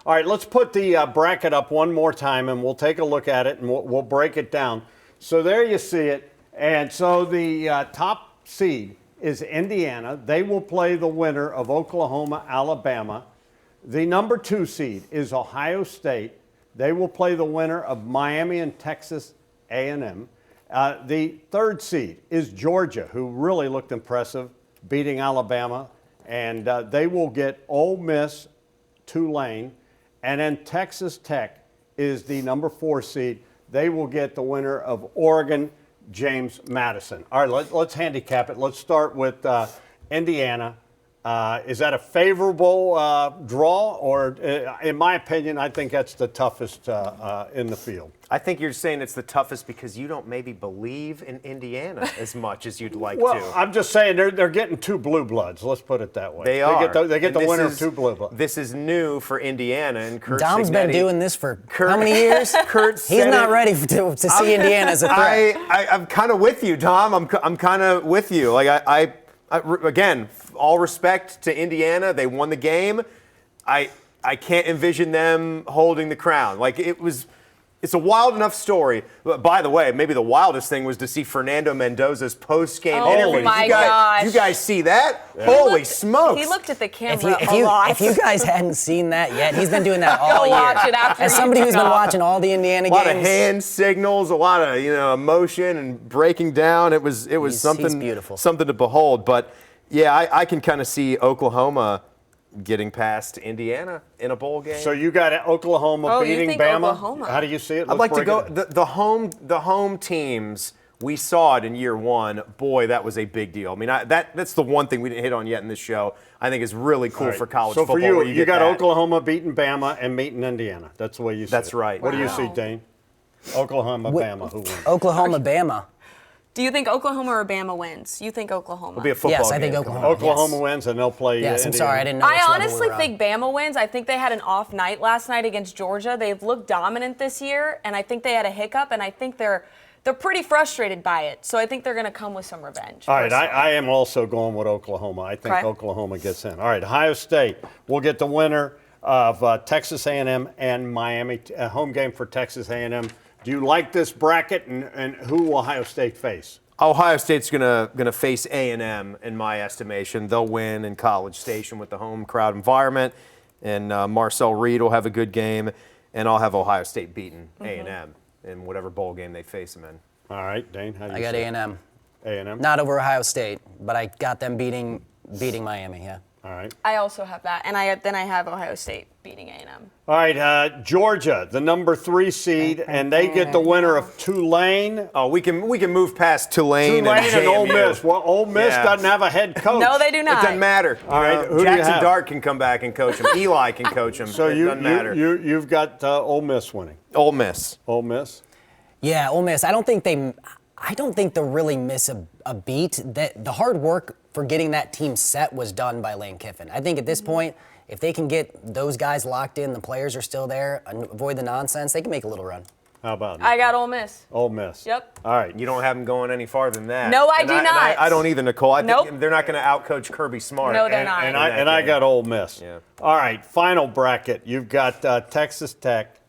All right, let's put the bracket up one more time, and we'll take a look at it, and we'll break it down. So there you see it. And so the top seed is Indiana. They will play the winner of Oklahoma, Alabama. The number 2 seed is Ohio State. They will play the winner of Miami and Texas A&M. The 3rd seed is Georgia, who really looked impressive, beating Alabama. And they will get Ole Miss, Tulane. And then Texas Tech is the number 4 seed. They will get the winner of Oregon, James Madison. All right, let's handicap it. Let's start with Indiana. Is that a favorable draw? Or, in my opinion, I think that's the toughest in the field. I think you're saying it's the toughest because you don't maybe believe in Indiana as much as you'd like well, to. I'm just saying they're getting 2 blue bloods. Let's put it that way. They are. They get the winner of 2 blue bloods. This is new for Indiana. And Kurt Dom's Signetti, been doing this for how many years? He's not ready to see Indiana as a threat. I'm kind of with you, Dom. I'm kind of with you. Like I again, all respect to Indiana. They won the game. I can't envision them holding the crown. Like it's a wild enough story. But by the way, maybe the wildest thing was to see Fernando Mendoza's post-game interview. Oh my gosh. You guys see that? Yeah. Holy smokes. He looked at the camera a lot. If you guys hadn't seen that yet, he's been doing that all Go year. watch it after As somebody who's been watching all the Indiana a lot games. of hand signals, a lot of emotion and breaking down. It was something he's beautiful. Something to behold. But yeah, I can kind of see Oklahoma getting past Indiana in a bowl game. So you got Oklahoma beating you think Bama. Oklahoma. How do you see it? I'd like to go the home teams. We saw it in year 1. Boy, that was a big deal. I mean, that's the one thing we didn't hit on yet in this show. I think is really cool for college football. So for you got that. Oklahoma beating Bama and meeting Indiana. That's the way you see it. That's right. What do you see, Dane? Oklahoma, Bama, who wins? Oklahoma, Bama. Do you think Oklahoma or Bama wins? You think Oklahoma? It'll be a football Yes, game. I think Oklahoma. Oklahoma wins, and they'll play Yes, I'm Indiana. sorry, I didn't know. I which level honestly we were on. think Bama wins. I think they had an off night last night against Georgia. They've looked dominant this year, and I think they had a hiccup, and I think they're pretty frustrated by it. So I think they're going to come with some revenge. All right, I am also going with Oklahoma. I think Oklahoma gets in. All right, Ohio State will get the winner of Texas A&M and Miami. A home game for Texas A&M. Do you like this bracket, and who will Ohio State face? Ohio State's gonna face A&M in my estimation. They'll win in College Station with the home crowd environment, and Marcel Reed will have a good game, and I'll have Ohio State beating A&M in whatever bowl game they face them in. All right, Dane, how do you I got see A&M. A&M? Not over Ohio State, but I got them beating Miami, yeah. All right. I also have that, and then I have Ohio State beating A&M. All right, Georgia, the number 3 seed, and they get the winner of Tulane. Oh, we can move past Tulane And Ole JMU. Miss. Well, Ole Miss doesn't have a head coach. No, they do It not. doesn't matter. All right, who do you Jackson have? Dart can come back and coach him. Eli can coach him. So it doesn't matter. you've got Ole Miss winning. Ole Miss. Ole Miss. Yeah, Ole Miss. I don't think they'll really miss a beat. That the hard work for getting that team set was done by Lane Kiffin. I think at this point, if they can get those guys locked in, the players are still there, avoid the nonsense, they can make a little run. How about I got Ole Miss. Ole Miss? Yep. All right. You don't have them going any farther than that. No, I do not. I don't either, Nicole. I Nope. think they're not going to outcoach Kirby Smart. No, they're not. And I got Ole Miss. Yeah. All right, final bracket. You've got Texas Tech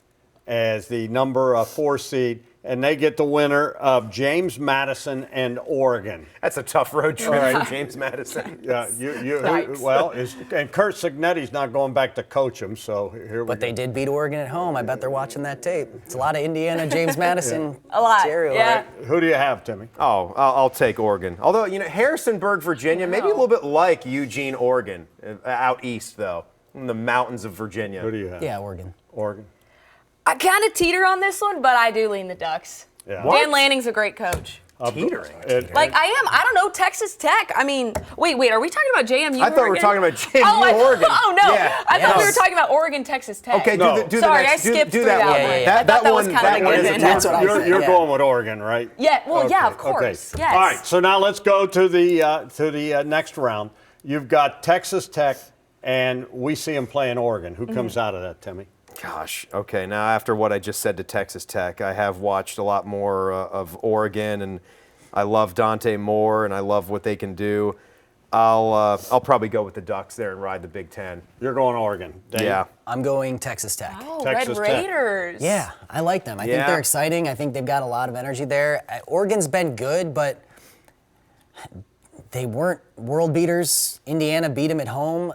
as the number 4 seed, and they get the winner of James Madison and Oregon. That's a tough road trip right. for James Madison. Yeah, and Kurt Signetti's not going back to coach him, so here we But go. they did beat Oregon at home. I bet they're watching that tape. It's a lot of Indiana, James Madison. A lot, material. yeah. Who do you have, Timmy? Oh, I'll take Oregon. Although, Harrisonburg, Virginia, maybe a little bit like Eugene, Oregon, out east, though, in the mountains of Virginia. Who do you have? Yeah, Oregon. Oregon. I kind of teeter on this one, but I do lean the Ducks. Yeah. Dan Lanning's a great coach. Teetering. Like, I am. I don't know, Texas Tech. I mean, wait, are we talking about JMU? I thought we were Oregon? talking about JMU, Oregon. Oh, no. Yeah. I thought we were Yes. talking about Oregon, Texas Tech. Okay, No. do the Sorry, next. I skipped do through that that one. one. Yeah, yeah, I thought that was one- kind of that a one is a given. That's what I said. You're Yeah. going with Oregon, right? Yeah, well, yeah, of Okay, course. okay. Yes. All right, so now let's go to the next round. You've got Texas Tech, and we see them playing Oregon. Who comes out of that, Timmy? Gosh, okay, now after what I just said to Texas Tech, I have watched a lot more of Oregon, and I love Dante Moore, and I love what they can do. I'll probably go with the Ducks there and ride the Big Ten. You're going Oregon. Dane? Yeah. I'm going Texas Tech. Oh, Texas Red Tech. Raiders. Yeah, I like them. I think Yeah. they're exciting. I think they've got a lot of energy there. Oregon's been good, but they weren't world beaters. Indiana beat them at home.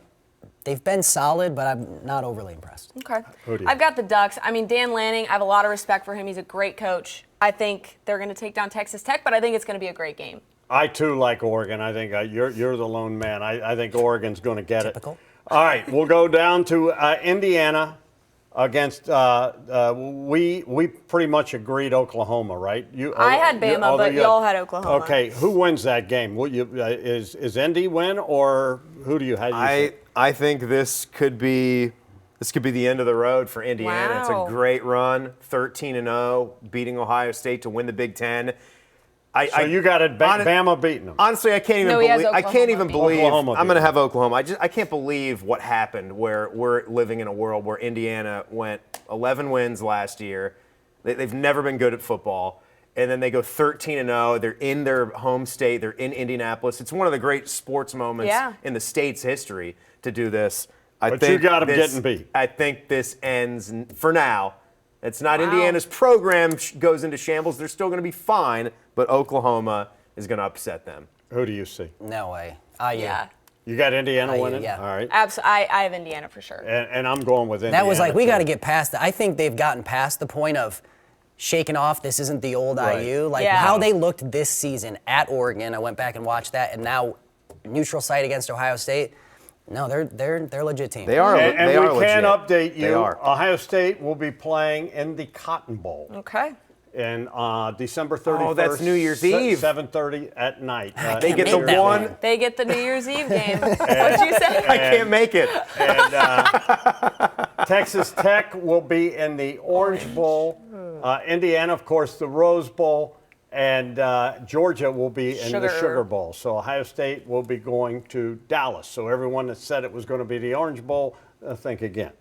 They've been solid, but I'm not overly impressed. Okay. Who do you- I've got the Ducks. I mean, Dan Lanning, I have a lot of respect for him. He's a great coach. I think they're going to take down Texas Tech, but I think it's going to be a great game. I too like Oregon. I think you're the lone man. I think Oregon's going to get Typical. it. All right, we'll go down to Indiana against. We pretty much agreed Oklahoma, right? I had Bama, although but you y'all had Oklahoma. Okay, who wins that game? Will you, is Indy win or who do you have? I think this could be the end of the road for Indiana. It's Wow. a great run, 13-0, beating Ohio State to win the Big Ten. So you got it, Bama beating them. Honestly, I can't even No, he has believe. I can't Oklahoma even beating believe. Oklahoma I'm going to beating have Oklahoma. I can't believe what happened. Where we're living in a world where Indiana went 11 wins last year. They've never been good at football, and then they go 13-0. They're in their home state. They're in Indianapolis. It's one of the great sports moments in the state's history to do this. But you got 'em getting beat. I think this ends for now. It's not Indiana's program goes into shambles. They're still going to be fine, but Oklahoma is going to upset them. Who do you see? No way. IU. Yeah. You got Indiana winning? yeah. All right. I have Indiana for sure. And I'm going with Indiana. That was like, we too. got to get past that. I think they've gotten past the point of shaking off, this isn't the old Right. IU. Like Yeah. how they looked this season at Oregon, I went back and watched that, and now neutral site against Ohio State. No, they're a legit team. They are. And they we are can legit. update They you. are. Ohio State will be playing in the Cotton Bowl Okay. in December 31st. Oh, that's New Year's Eve. 7:30 at night. They can't get make the that one. one. They get the New Year's Eve game. What'd you say? I can't make it. Texas Tech will be in the Orange Bowl. Indiana, of course, the Rose Bowl. And Georgia will be in the Sugar Bowl. So Ohio State will be going to Dallas. So everyone that said it was going to be the Orange Bowl, think again.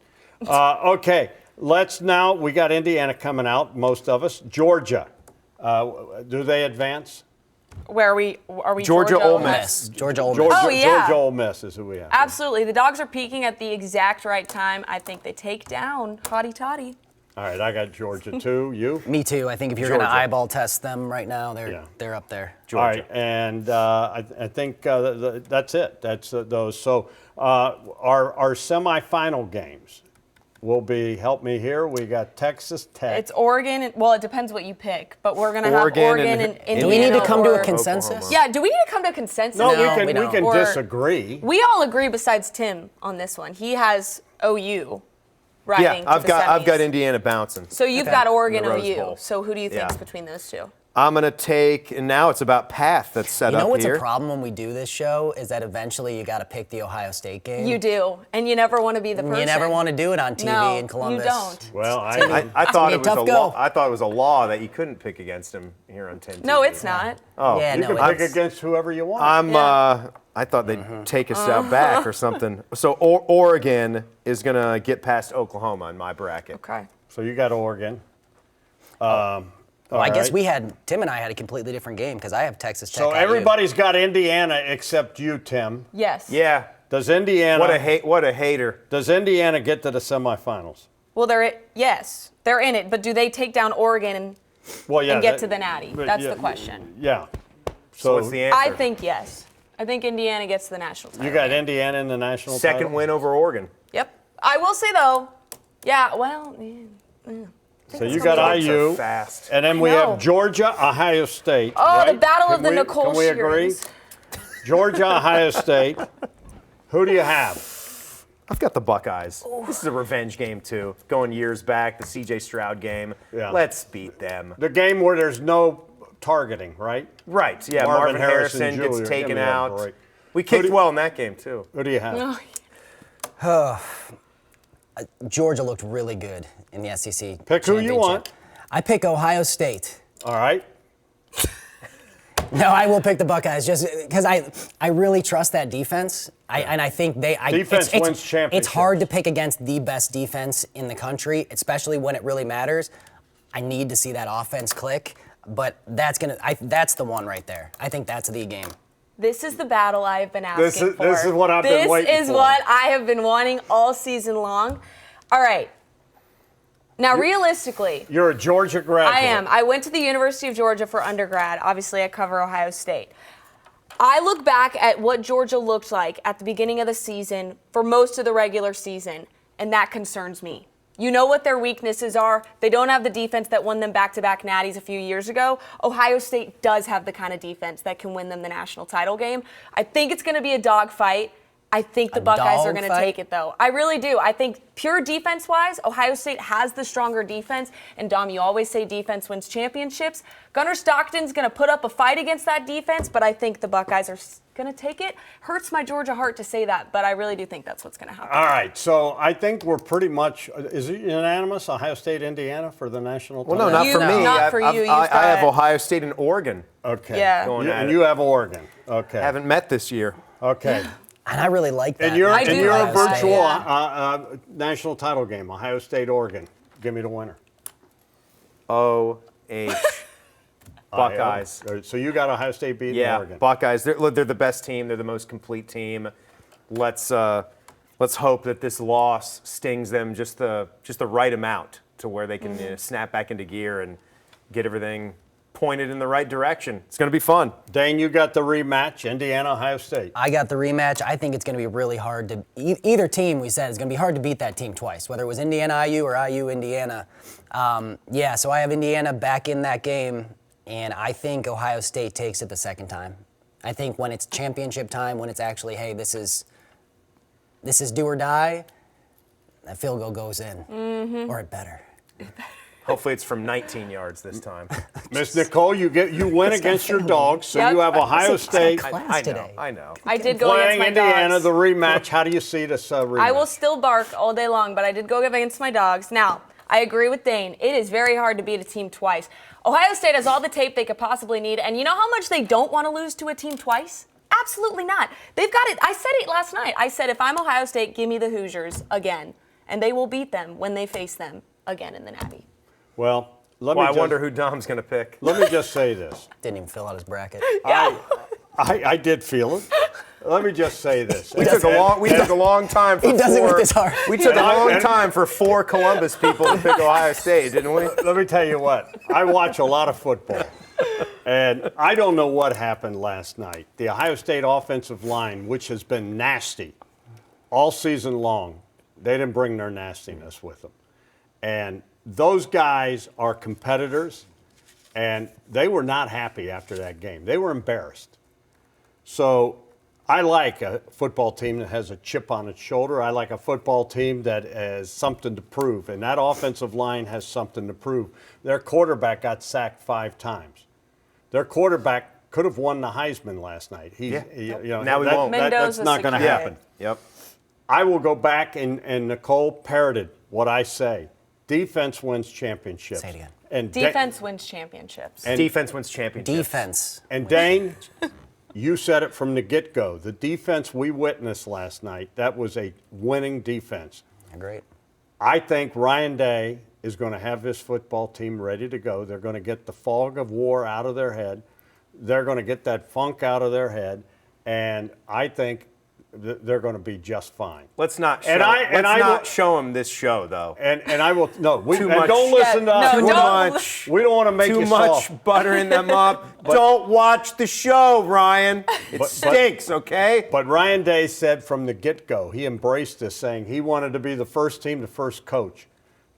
Okay, we got Indiana coming out, most of us. Georgia, do they advance? Where are we Georgia, Ole Miss. Georgia Ole Miss. Georgia, Oh, yeah. Georgia Ole Miss is who we have. Absolutely. The Dogs are peaking at the exact right time. I think they take down Hotty Toddy. All right, I got Georgia too. You? Me too. I think if you're going to Georgia. eyeball test them right now, Yeah. they're up there. All right, and I think that's it. That's those. So our semifinal games will be, help me here, we got Texas Tech. It's Oregon. Well, it depends what you pick, but we're going to have Oregon Oregon and- and Indiana. Do we need to come to a or- consensus? Oklahoma. Yeah, do we need to come to a consensus? no, No, we we can don't. Or- disagree. We all agree besides Tim on this one. He has OU riding Yeah, to I've the got semis. Indiana bouncing. So you've Okay. got Oregon The Rose OU. Bowl. So who do you think's Yeah. between those two? I'm gonna take, and now it's about path that's set You know up what's here. a problem when we do this show is that eventually you got to pick the Ohio State game. You do, and you never want to be the person. You never want to do it on TV no, in Columbus. you don't. Well, I It's thought gonna it be a was tough a law. go. I thought it was a law that you couldn't pick against him here on 10. No, it's not. Oh, Yeah, you no, can it's- pick against whoever you want. I thought they'd take us out back or something. So Oregon is gonna get past Oklahoma in my bracket. Okay. So you got Oregon. Well, I guess right. Tim and I had a completely different game because I have Texas Tech. So at you. everybody's got Indiana except you, Tim. Yes. Yeah. Does Indiana? What a hater. Does Indiana get to the semifinals? Well, they're in it, but do they take down Oregon Well, yeah. and get that- to the Natty? but That's yeah, the question. Yeah. So what's the answer? I think yes. I think Indiana gets to the national title. You got Indiana in the national second title? win over Oregon. Yep. I will say though, yeah. Well. Yeah. So you got Dogs are IU, fast. and then we I know. have Georgia, Ohio State. Oh, the right? battle Can of the we- Nicole Can we agree? Shearins. Georgia, Ohio State. Who do you have? I've got the Buckeyes. This is a revenge game too. Going years back, the C.J. Stroud game. Yeah. Let's beat them. The game where there's no targeting, right? Right. Yeah. Marvin Marvin Harrison Harrison Jr., gets give taken me a out. break. We kicked do you- well in that game too. Who do you have? Oh, Georgia looked really good in the SEC. Pick who you championship. want. I pick Ohio State. All right. No, I will pick the Buckeyes just because I really trust that defense. And I think Defense wins championships. It's hard to pick against the best defense in the country, especially when it really matters. I need to see that offense click, but that's the one right there. I think that's the game. This is the battle I have been asking for. This is what I've been waiting for. This is what I have been wanting all season long. All right. Now, realistically, You're a Georgia graduate. I am. I went to the University of Georgia for undergrad. Obviously, I cover Ohio State. I look back at what Georgia looked like at the beginning of the season for most of the regular season, and that concerns me. You know what their weaknesses are. They don't have the defense that won them back-to-back natties a few years ago. Ohio State does have the kind of defense that can win them the national title game. I think it's going to be a dogfight. I think the Buckeyes are going to take it, though. I really do. I think pure defense-wise, Ohio State has the stronger defense. And, Dom, you always say defense wins championships. Gunnar Stockton's going to put up a fight against that defense, but I think the Buckeyes are going to take it. Hurts my Georgia heart to say that, but I really do think that's what's going to happen. All right, so I think we're pretty much, is it unanimous, Ohio State, Indiana for the national title? Well, no, not for me. Not for you. I have Ohio State and Oregon. Okay. Yeah. Going at And it. you have Oregon. Okay. Haven't met this year. Okay. And I really like that. And you're, I do a like that, virtual yeah. national title game, Ohio State, Oregon. Give me the winner. O-H. Buckeyes. So you got Ohio State beating Yeah, Oregon. Buckeyes. They're the best team. They're the most complete team. Let's hope that this loss stings them just the right amount to where they can snap back into gear and get everything pointed in the right direction. It's going to be fun. Dane, you got the rematch, Indiana, Ohio State. I got the rematch. I think it's going to be really hard to either team. We said it's going to be hard to beat that team twice, whether it was Indiana IU or IU Indiana. So I have Indiana back in that game, and I think Ohio State takes it the second time. I think when it's championship time, when it's actually, hey, this is do or die, that field goal goes in, or it better. Hopefully it's from 19 yards this time. Miss Nicole, you win against your dogs, so Yep. you have Ohio State Class today. I know. I did go playing against my Indiana, dogs. the rematch. How do you see this rematch? I will still bark all day long, but I did go against my dogs. Now, I agree with Dane. It is very hard to beat a team twice. Ohio State has all the tape they could possibly need, and you know how much they don't want to lose to a team twice? Absolutely not. They've got it. I said it last night. I said, if I'm Ohio State, give me the Hoosiers again, and they will beat them when they face them again in the Natty. Well, I wonder who Dom's going to pick. Let me just say this. Didn't even fill out his bracket. I did feel it. Let me just say this. We took a long time for He does it with his heart. We took a long time for 4 Columbus people to pick Ohio State, didn't we? Let me tell you what. I watch a lot of football, and I don't know what happened last night. The Ohio State offensive line, which has been nasty all season long, they didn't bring their nastiness with them. And those guys are competitors, and they were not happy after that game. They were embarrassed. So I like a football team that has a chip on its shoulder. I like a football team that has something to prove, and that offensive line has something to prove. Their quarterback got sacked 5 times. Their quarterback could have won the Heisman last night. Now he won't. That's Mendoza's not going to secure. happen. Yep. I will go back, and Nicole parroted what I say. Defense wins championships. Say it again. And Defense wins championships. Defense wins championships. Defense. And Dane, you said it from the get-go. The defense we witnessed last night, that was a winning defense. Great. I think Ryan Day is going to have this football team ready to go. They're going to get the fog of war out of their head. They're going to get that funk out of their head. And I think they're going to be just fine. Let's not show, I will- show him this show, though. And I will, no, Too much. don't listen to Yeah, us. no, We don't. don't- much. We don't want to make Too you much soft. buttering them up. Don't watch the show, Ryan. It stinks, okay? But Ryan Day said from the get-go, he embraced this, saying he wanted to be the first team, the first coach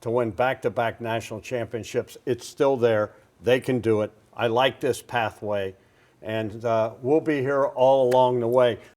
to win back-to-back national championships. It's still there. They can do it. I like this pathway, and we'll be here all along the way.